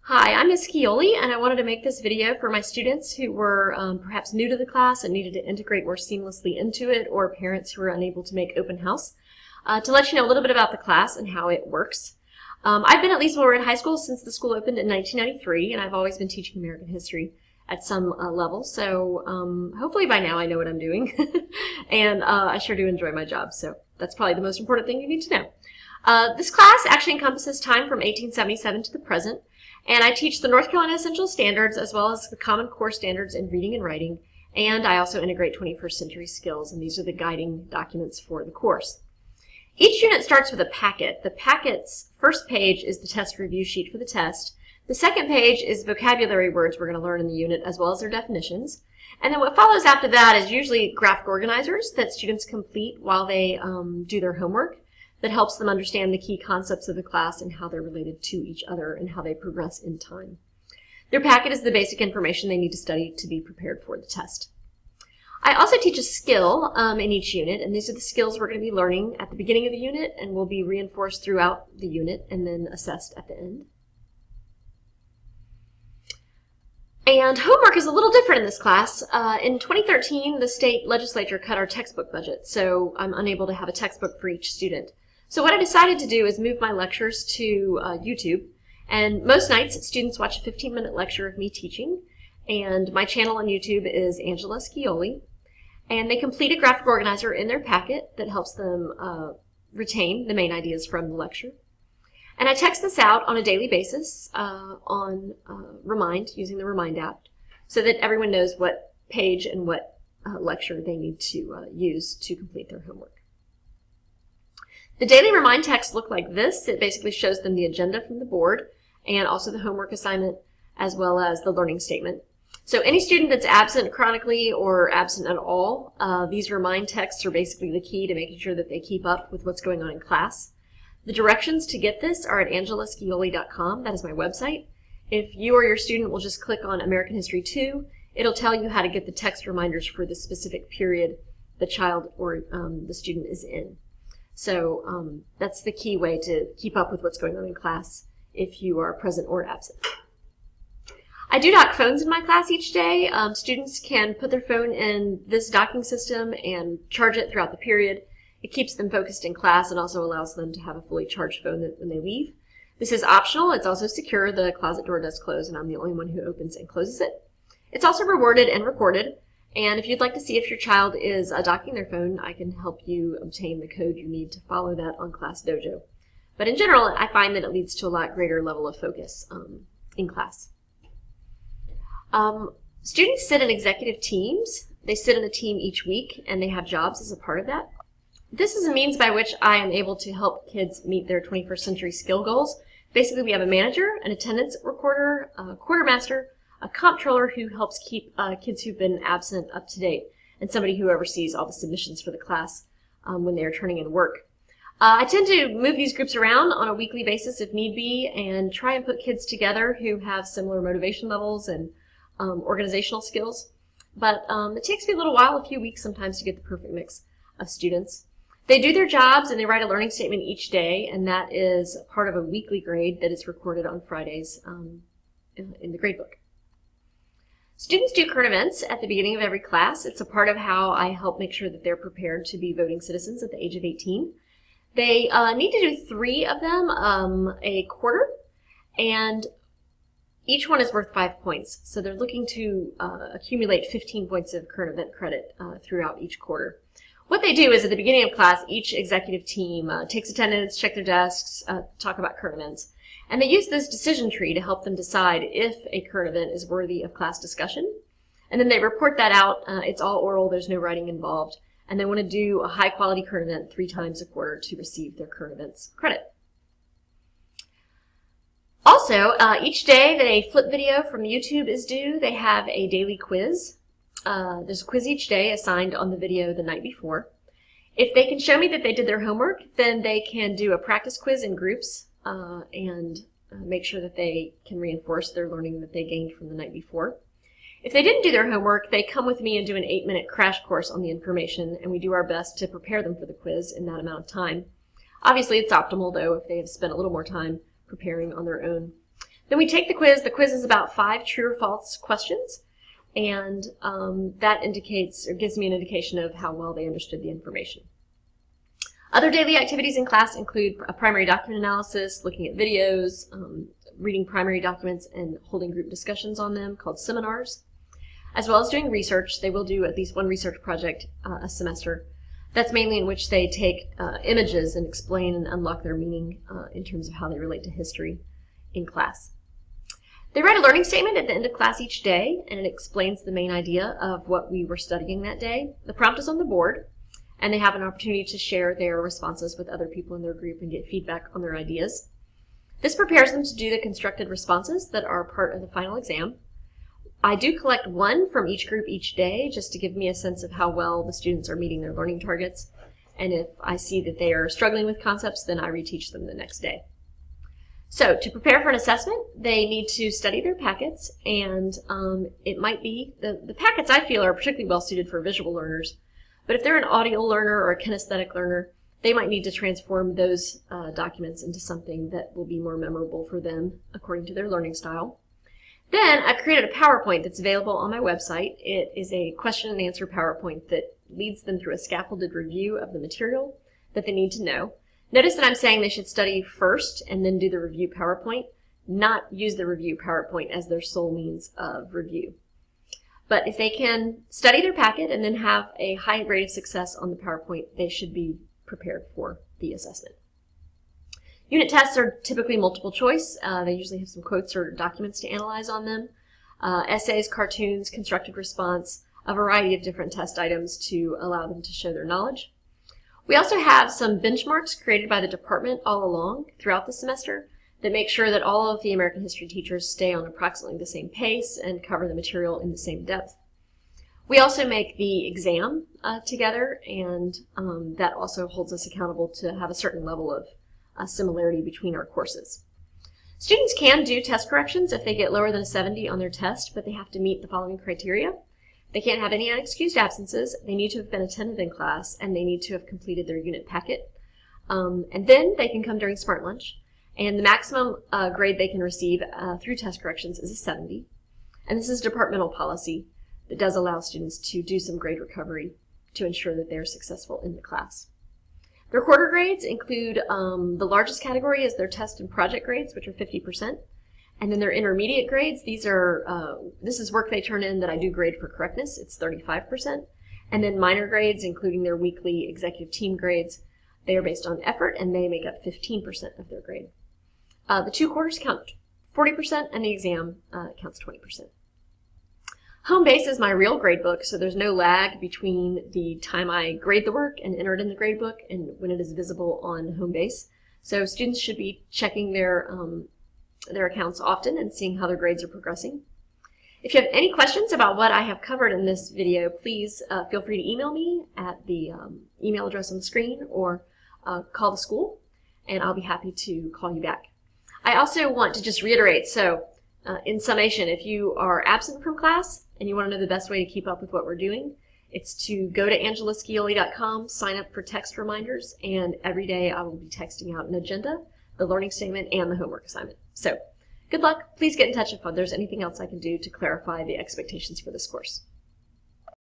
Hi, I'm Ms. Scioli, and I wanted to make this video for my students who were perhaps new to the class and needed to integrate more seamlessly into it, or parents who were unable to make open house, to let you know a little bit about the class and how it works. I've been at Leesville Red High School since the school opened in 1993, and I've always been teaching American history at some level, so hopefully by now I know what I'm doing, and I sure do enjoy my job, so that's probably the most important thing you need to know. This class actually encompasses time from 1877 to the present, and I teach the North Carolina Essential Standards as well as the Common Core Standards in reading and writing, and I also integrate 21st century skills, and these are the guiding documents for the course. Each unit starts with a packet. The packet's first page is the test review sheet for the test. The second page is vocabulary words we're going to learn in the unit as well as their definitions. And then what follows after that is usually graphic organizers that students complete while they do their homework. That helps them understand the key concepts of the class and how they're related to each other and how they progress in time. Their packet is the basic information they need to study to be prepared for the test. I also teach a skill in each unit, and these are the skills we're going to be learning at the beginning of the unit and will be reinforced throughout the unit and then assessed at the end. And homework is a little different in this class. In 2013, the state legislature cut our textbook budget, so I'm unable to have a textbook for each student. So what I decided to do is move my lectures to YouTube, and most nights students watch a 15-minute lecture of me teaching, and my channel on YouTube is Angela Scioli, and they complete a graphic organizer in their packet that helps them retain the main ideas from the lecture. And I text this out on a daily basis on Remind, using the Remind app, so that everyone knows what page and what lecture they need to use to complete their homework. The daily Remind texts look like this. It basically shows them the agenda from the board and also the homework assignment as well as the learning statement. So any student that's absent chronically or absent at all, these Remind texts are basically the key to making sure that they keep up with what's going on in class. The directions to get this are at angelascioli.com. That is my website. If you or your student will just click on American History 2, it'll tell you how to get the text reminders for the specific period the child or the student is in. So that's the key way to keep up with what's going on in class if you are present or absent. I do dock phones in my class each day. Students can put their phone in this docking system and charge it throughout the period. It keeps them focused in class and also allows them to have a fully charged phone when they leave. This is optional. It's also secure. The closet door does close, and I'm the only one who opens and closes it. It's also rewarded and recorded. And if you'd like to see if your child is docking their phone, I can help you obtain the code you need to follow that on Class Dojo. But in general, I find that it leads to a lot greater level of focus in class. Students sit in executive teams. They sit in a team each week, and they have jobs as a part of that. This is a means by which I am able to help kids meet their 21st century skill goals. Basically, we have a manager, an attendance recorder, a quartermaster, a comptroller who helps keep kids who've been absent up to date, and somebody who oversees all the submissions for the class when they are turning in work. I tend to move these groups around on a weekly basis if need be and try and put kids together who have similar motivation levels and organizational skills. But it takes me a little while, a few weeks sometimes, to get the perfect mix of students. They do their jobs and they write a learning statement each day, and that is part of a weekly grade that is recorded on Fridays in the gradebook. Students do current events at the beginning of every class. It's a part of how I help make sure that they're prepared to be voting citizens at the age of 18. They need to do 3 of them a quarter, and each one is worth 5 points. So they're looking to accumulate 15 points of current event credit throughout each quarter. What they do is at the beginning of class, each executive team takes attendance, check their desks, talk about current events. And they use this decision tree to help them decide if a current event is worthy of class discussion. And then they report that out. It's all oral. There's no writing involved. And they want to do a high-quality current event 3 times a quarter to receive their current events credit. Also, each day that a flip video from YouTube is due, they have a daily quiz. There's a quiz each day assigned on the video the night before. If they can show me that they did their homework, then they can do a practice quiz in groups and make sure that they can reinforce their learning that they gained from the night before. If they didn't do their homework, they come with me and do an 8-minute crash course on the information, and we do our best to prepare them for the quiz in that amount of time. Obviously, it's optimal, though, if they have spent a little more time preparing on their own. Then we take the quiz. The quiz is about 5 true or false questions, and that indicates or gives me an indication of how well they understood the information. Other daily activities in class include a primary document analysis, looking at videos, reading primary documents, and holding group discussions on them called seminars. As well as doing research, they will do at least one research project a semester. That's mainly in which they take images and explain and unlock their meaning in terms of how they relate to history in class. They write a learning statement at the end of class each day, and it explains the main idea of what we were studying that day. The prompt is on the board, and they have an opportunity to share their responses with other people in their group and get feedback on their ideas. This prepares them to do the constructed responses that are part of the final exam. I do collect one from each group each day just to give me a sense of how well the students are meeting their learning targets. And if I see that they are struggling with concepts, then I reteach them the next day. So to prepare for an assessment, they need to study their packets, and it might be, the packets I feel are particularly well suited for visual learners, but if they're an audio learner or a kinesthetic learner, they might need to transform those documents into something that will be more memorable for them according to their learning style. Then I created a PowerPoint that's available on my website. It is a question and answer PowerPoint that leads them through a scaffolded review of the material that they need to know. Notice that I'm saying they should study first and then do the review PowerPoint, not use the review PowerPoint as their sole means of review. But if they can study their packet and then have a high rate of success on the PowerPoint, they should be prepared for the assessment. Unit tests are typically multiple choice. They usually have some quotes or documents to analyze on them. Essays, cartoons, constructed response, a variety of different test items to allow them to show their knowledge. We also have some benchmarks created by the department all along throughout the semester that make sure that all of the American history teachers stay on approximately the same pace and cover the material in the same depth. We also make the exam together, and that also holds us accountable to have a certain level of similarity between our courses. Students can do test corrections if they get lower than a 70 on their test, but they have to meet the following criteria. They can't have any unexcused absences, they need to have been attentive in class, and they need to have completed their unit packet. And then they can come during Smart Lunch, and the maximum grade they can receive through test corrections is a 70. And this is departmental policy that does allow students to do some grade recovery to ensure that they're successful in the class. Their quarter grades include the largest category is their test and project grades, which are 50%. And then their intermediate grades, this is work they turn in that I do grade for correctness, it's 35%. And then minor grades, including their weekly executive team grades, they are based on effort and they make up 15% of their grade. The 2 quarters count 40% and the exam counts 20%. Home base is my real grade book, so there's no lag between the time I grade the work and enter it in the grade book and when it is visible on home base. So students should be checking their accounts often and seeing how their grades are progressing. If you have any questions about what I have covered in this video, please feel free to email me at the email address on the screen or call the school, and I'll be happy to call you back. I also want to just reiterate, so in summation, if you are absent from class and you want to know the best way to keep up with what we're doing, it's to go to angelascioli.com, sign up for text reminders, and every day I will be texting out an agenda, the learning statement, and the homework assignment. So good luck. Please get in touch if there's anything else I can do to clarify the expectations for this course.